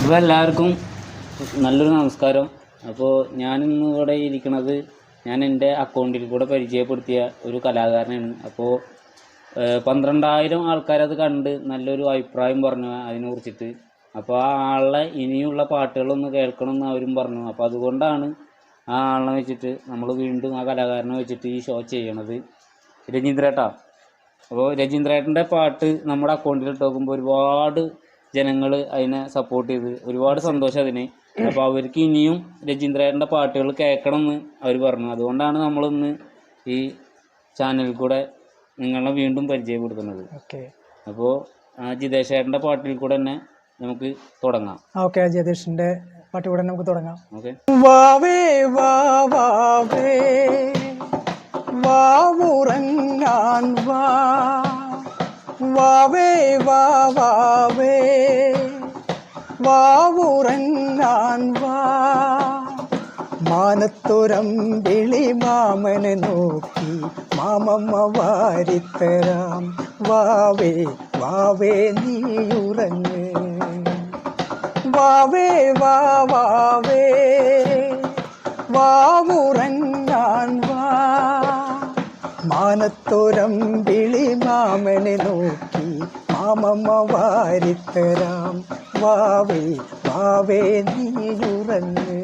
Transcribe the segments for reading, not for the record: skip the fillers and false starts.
അപ്പോൾ എല്ലാവർക്കും നല്ലൊരു നമസ്കാരം. അപ്പോൾ ഞാനിന്ന് ഇവിടെ ഇരിക്കുന്നത് ഞാൻ എൻ്റെ അക്കൗണ്ടിൽ കൂടെ പരിചയപ്പെടുത്തിയ ഒരു കലാകാരനാണ്. അപ്പോൾ 12,000 ആൾക്കാരത് കണ്ട് നല്ലൊരു അഭിപ്രായം പറഞ്ഞു അതിനെക്കുറിച്ചിട്ട്. അപ്പോൾ ആ ആളെ ഇനിയുള്ള പാട്ടുകളൊന്ന് കേൾക്കണമെന്ന് അവരും പറഞ്ഞു. അപ്പോൾ അതുകൊണ്ടാണ് ആ ആളിനെ വെച്ചിട്ട് നമ്മൾ വീണ്ടും ആ കലാകാരനെ വെച്ചിട്ട് ഈ ഷോ ചെയ്യണത്. രജീന്ദ്രേട്ടാ, അപ്പോൾ രജീന്ദ്രേട്ടൻ്റെ പാട്ട് നമ്മുടെ അക്കൗണ്ടിൽ ഇട്ട് നോക്കുമ്പോൾ ഒരുപാട് ജനങ്ങൾ അതിനെ സപ്പോർട്ട് ചെയ്ത് ഒരുപാട് സന്തോഷം അതിന്. അപ്പോൾ അവർക്ക് ഇനിയും രജീന്ദ്രേട്ടൻ്റെ പാട്ടുകൾ കേൾക്കണമെന്ന് അവർ പറഞ്ഞു. അതുകൊണ്ടാണ് നമ്മളിന്ന് ഈ ചാനലിൽ കൂടെ നിങ്ങളെ വീണ്ടും പരിചയപ്പെടുത്തുന്നത്. അപ്പോൾ ജിതേഷേട്ടൻ്റെ പാട്ടിൽ കൂടെ തന്നെ നമുക്ക് തുടങ്ങാം. ഓക്കെ, ജിതേഷിൻ്റെ പാട്ടിൽ കൂടെ നമുക്ക് തുടങ്ങാം. ഓക്കെ. വാവേ വാവേ വാവുറങ്ങാൻ വാ, വാവേ വാവേ വാവുറങ്ങാൻ വാ, മാനത്തുരമ്പിളി മാമനെ നോക്കി മാമമ്മ വാരിത്തരാം. വാവേ വാവേ നീയുറങ്ങ്, വാവേ വാവേ വാവുറങ്ങാൻ വാ, മാനത്തുരമ്പിളി മാമനെ നോക്കി മാമമ്മ വാരിത്തരാം. വാവേ വാവേ നീയുറങ്ങ്.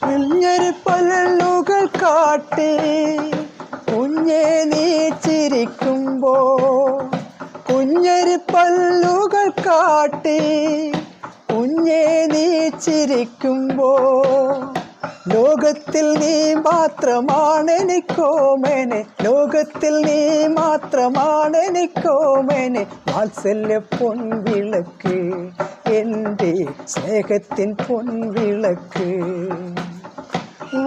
കുഞ്ഞൊരു പല്ലുകൾ കാട്ടി കുഞ്ഞെ നീ ചിരിക്കുമ്പോ, കുഞ്ഞൊരു പല്ലുകൾ കാട്ടി കുഞ്ഞെ നീ ചിരിക്കുമ്പോ, ലോകത്തിൽ നീ മാത്രമാണെനിക്കോമനെ, ലോകത്തിൽ നീ മാത്രമാണെനിക്കോമനെ, വാത്സല്യ പൊൻവിളക്ക് എൻ്റെ സ്നേഹത്തിൻ പൊൻവിളക്ക്.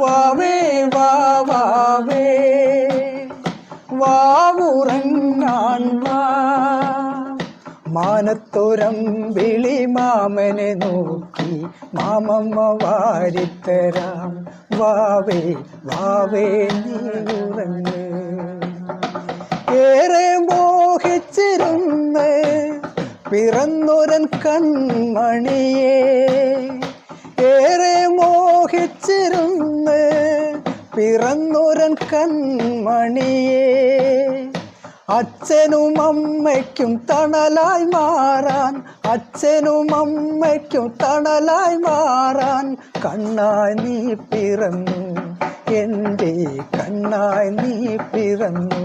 വാവേ വാവേ വാവുറങ്ങാൻ വാ, മാനത്തുരമ്പിളി മാമനെ നോക്കി മാമമ്മ വാരിത്തരാം. വാവേ വാവേ നീയുറങ്ങ്. ഏറെ മോഹിച്ചിരുന്ന് പിറന്നൊരൻ കൺമണിയേ, ഏറെ മോഹിച്ചിരുന്ന് പിറന്നൊരൻ കൺമണിയേ, അച്ഛനും അമ്മയ്ക്കും തണലായി മാറാൻ, അച്ഛനും അമ്മയ്ക്കും തണലായി മാറാൻ കണ്ണായി നീ പിറന്നു, എൻ്റെ കണ്ണായി നീ പിറന്നു.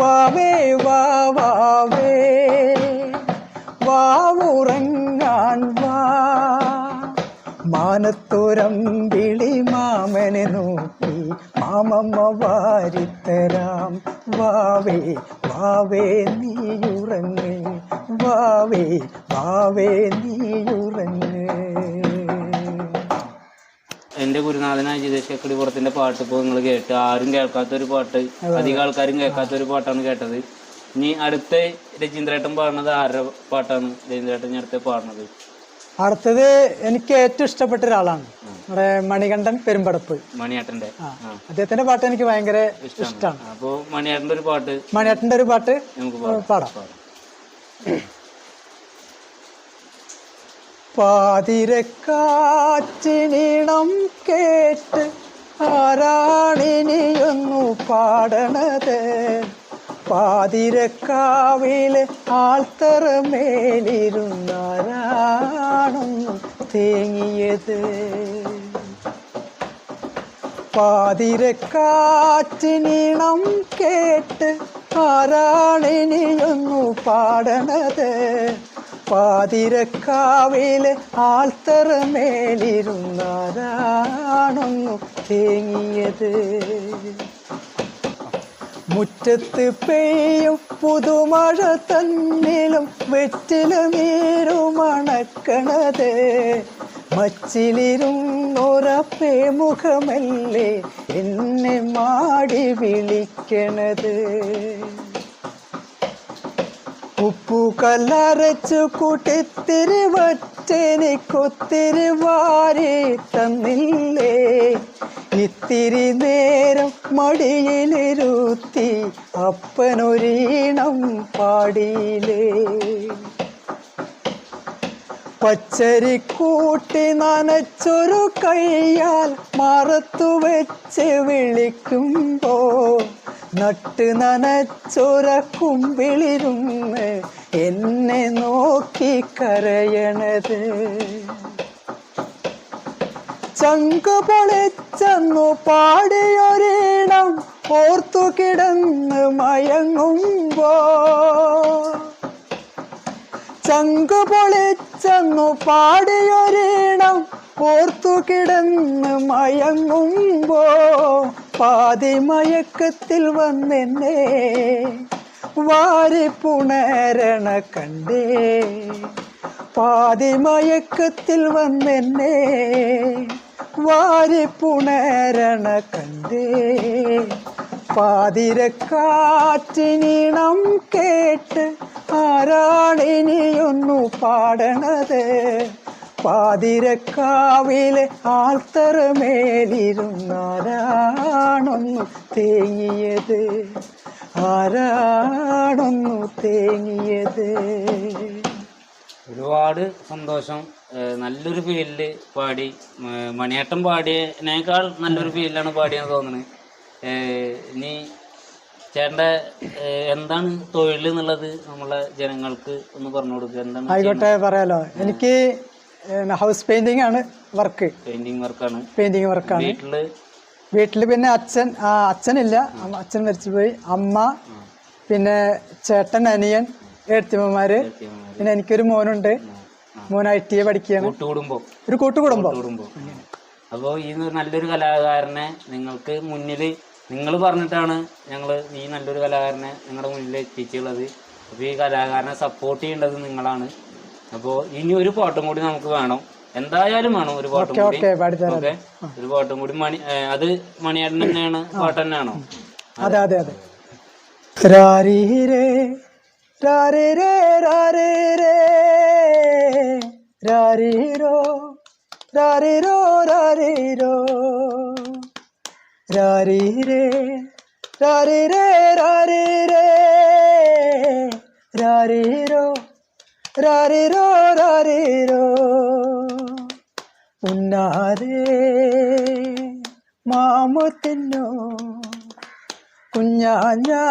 വാവേ വാവേ വാവുറങ്ങാൻ വാ, മാനത്തുരമ്പിളി മാമനെ നോക്കി മാമമ്മ വാരിത്തരാം. വാവേ വാവേ നീയുറങ്ങ്, വാവേ വാവേ നീയുറങ്ങ്. എൻ്റെ ഗുരുനാഥനായ ജിതേഷ് ചക്കടിപ്പുറത്തിൻ്റെ പാട്ട് ഇപ്പോൾ നിങ്ങൾ കേട്ട്, ആരും കേൾക്കാത്തൊരു പാട്ട്, അധികം ആൾക്കാരും കേൾക്കാത്തൊരു പാട്ടാണ് കേട്ടത്. ഇനി അടുത്ത രജീന്ദ്രേട്ടൻ പാടുന്നത് ആരുടെ പാട്ടാണ് രജീന്ദ്രേട്ടൻ അടുത്ത് പാടുന്നത്? അടുത്തത് എനിക്ക് ഏറ്റവും ഇഷ്ടപ്പെട്ട ഒരാളാണ് നമ്മുടെ മണികണ്ഠൻ പെരുമ്പടപ്പ്, മണിയേട്ടൻ്റെ. അദ്ദേഹത്തിന്റെ പാട്ട് എനിക്ക് ഭയങ്കര ഇഷ്ടമാണ്. അപ്പോൾ മണിയേട്ടൻ്റെ ഒരു പാട്ട്, മണിയേട്ടന്റെ ഒരു പാട്ട് നമുക്ക് പാടാം. പാതിരക്കാറ്റിനീണം കേട്ട് ആരാണിനിയൊന്നു പാടണത്, പാതിരക്കാവിലെ ആൾത്തറമേലിരുന്നാരാണൊന്നും തേങ്ങിയത്. പാതിരക്കാറ്റിനീണം കേട്ട് ആരാണിനിയൊന്നു പാടണത്, പാതിരക്കാവിലെ ആൾത്തറമേലിരുന്നാരാണൊന്നു തേങ്ങിയത്. മുറ്റത്ത് പെയ്യും പുതുമഴ തന്നിലും വെറ്റില നീരുമണക്കണത്, മച്ചിലിരുന്നൊരപ്പേ മുഖമല്ലേ എന്നെ മാടി വിളിക്കണത്. ഉപ്പു കല്ലരച്ചു കൂട്ടിത്തിരി വറ്റ കാറ്റെനിക്കൊത്തിരി വാരി തന്നില്ലേ, ഇത്തിരി നേരം മടിയിലിരുത്തി അപ്പനൊരീണം പാടിയില്ലേ. പച്ചരി കൂട്ടി നനച്ചൊരു കയ്യാൽ മറത്തു വെച്ച് വിളിക്കുമ്പോ നട്ട് നനച്ചൊര കുമ്പിളിരുന്ന് എന്നെ നോക്കി കരയണത്. ചങ്കു പൊളിച്ചെന്നു പാടിയൊരീണം ഓർത്തു കിടന്ന് മയങ്ങുമ്പോ, ചങ്കു പൊളിച്ചെന്നു പാടിയൊരീണം ഓർത്തു കിടന്ന് മയങ്ങുമ്പോ പാതി മയക്കത്തിൽ വന്നെന്നെ വാരിപ്പുണരണ കണ്ടേ, പാതി മയക്കത്തിൽ വന്നെന്നെ വാരിപ്പുണരണ കണ്ടേ. പാതിരക്കാറ്റിനീണം കേട്ട് ആരാണിനിയൊന്നു പാടണത്, പാതിരക്കാവിലെ ആൽത്തറമേലിരുന്നാരാണൊന്നു തേങ്ങിയത്, ആരാണൊന്നു തേങ്ങിയത്. ഒരുപാട് സന്തോഷം. നല്ലൊരു ഫീലിൽ പാടി. മണിയേട്ടൻ പാടിയതിനേക്കാൾ നല്ലൊരു ഫീലിലാണ് പാടിയെന്ന് തോന്നുന്നത്. ഇനി ചേട്ടൻ്റെ എന്താണ് തൊഴിൽ എന്നുള്ളത് നമ്മളെ ജനങ്ങൾക്ക് ഒന്ന് പറഞ്ഞു കൊടുക്കുക. എന്താണ്? ആയിക്കോട്ടെ, പറയാലോ. എനിക്ക് ഹൗസ് പെയിന്റിംഗ് ആണ് വർക്ക്. പെയിന്റിംഗ് വർക്കാണ്. പെയിന്റിംഗ് വർക്കാണ്. വീട്ടില് പിന്നെ അച്ഛനില്ല, അച്ഛൻ മരിച്ചുപോയി. അമ്മ, പിന്നെ ചേട്ടൻ, അനിയൻ, എഴുത്തിമ്മമാര്, പിന്നെ എനിക്കൊരു മോനുണ്ട്. മോൻ IT പഠിക്കുകയാണ്. ഒരു കൂട്ടുകുടുംബം. അപ്പോൾ ഈ നല്ലൊരു കലാകാരനെ നിങ്ങൾക്ക് മുന്നിൽ നിങ്ങൾ പറഞ്ഞിട്ടാണ് ഞങ്ങൾ ഈ നല്ലൊരു കലാകാരനെ നിങ്ങളുടെ മുന്നിൽ എത്തിച്ചുള്ളത്. അപ്പോൾ ഈ കലാകാരനെ സപ്പോർട്ട് ചെയ്യേണ്ടത് നിങ്ങളാണ്. അപ്പോൾ ഇനി ഒരു പാട്ടും കൂടി നമുക്ക് വേണം, എന്തായാലും വേണം ഒരു പാട്ടും കൂടി. ഓക്കെ, ഒരു പാട്ടും കൂടി. അത് മണിയേട്ടൻ തന്നെയാണ്, പാട്ട് തന്നെയാണോ? അതെ അതെ അതെ. രാരീരേ രാരീരേ രാരീരേ രാരീരോ രാരീരോ രാരീരോ രാരീരേ രാരീരേ രാരീരേ രാരീരോ രാരീരോ രാരീരോ. ഉന്നാരേ മാമു തിന്നോ കുഞ്ഞാഞ്ഞാ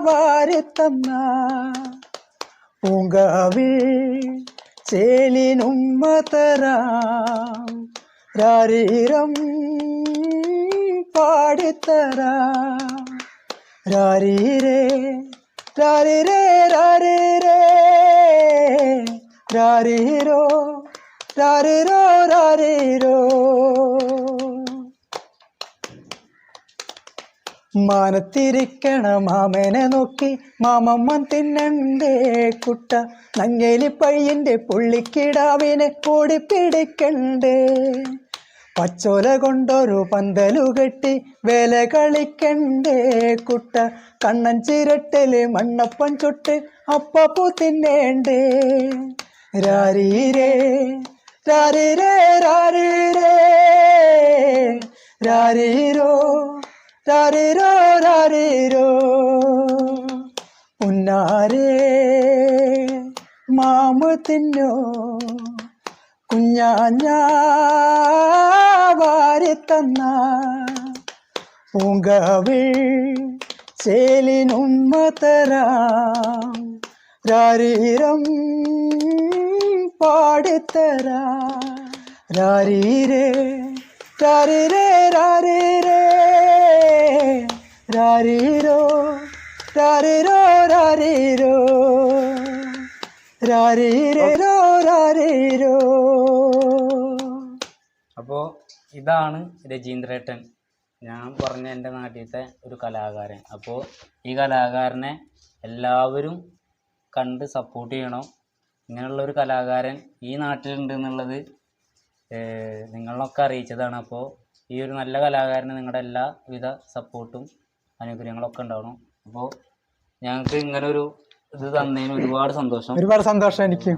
വാരിത്തന്ന പൂങ്കാവിൽ ചേലിനുമ്മ തരാം, രാരീരം പാടിത്തരാം. രാരീരേ രാരീരേ രാരീരേ രാരീരോ രാരീരോ രാരീരോ. മാനത്തിരിക്കണ മാമനെ നോക്കി മാമമ്മൻ തിന്നണ്ടേ കുട്ട, നങ്ങേലി പയ്യന്റെ പുള്ളിക്കിടാവിനെ ഓടിപ്പിടിക്കണ്ടേ. പച്ചോല കൊണ്ടൊരു പന്തലു കെട്ടി വേല കളിക്കണ്ടേ കുട്ട, കണ്ണൻ ചിരട്ടല് മണ്ണപ്പൻ ചുട്ട് അപ്പപ്പൂ തിന്നേണ്ടേ. രാരീരേ രാരീരേ രാരീരേ രാരീരോ രാരീരോ രാരീരോ. ഉന്നാരേ മാമു തിന്നോ കുഞ്ഞാഞ്ഞാ വാരിത്തന്ന പൂങ്കാവിൽ ചേലിനുമ്മ തരാം, രാരീരം പാടിത്തരാം. രാരീരേ രാരീരേ രാരീരേ രാരീരോ രാരീരോ രാരീരോ രാരീരോ രാരീരോ. അപ്പോൾ ഇതാണ് രജീന്ദ്രേട്ടൻ, ഞാൻ പറഞ്ഞ എൻ്റെ നാട്ടിലത്തെ ഒരു കലാകാരൻ. അപ്പോൾ ഈ കലാകാരനെ എല്ലാവരും കണ്ട് സപ്പോർട്ട് ചെയ്യണം. ഇങ്ങനെയുള്ളൊരു കലാകാരൻ ഈ നാട്ടിലുണ്ട് എന്നുള്ളത് നിങ്ങളൊക്കെ അറിയിച്ചതാണ്. അപ്പോൾ ഈ ഒരു നല്ല കലാകാരന് നിങ്ങളുടെ എല്ലാവിധ സപ്പോർട്ടും അനുഗ്രഹങ്ങളൊക്കെ ഉണ്ടാവണം. അപ്പോൾ ഞങ്ങൾക്ക് ഇങ്ങനെ ഒരു ഇത് തന്നതിന് ഒരുപാട് സന്തോഷം. ഒരുപാട് സന്തോഷം എനിക്കും.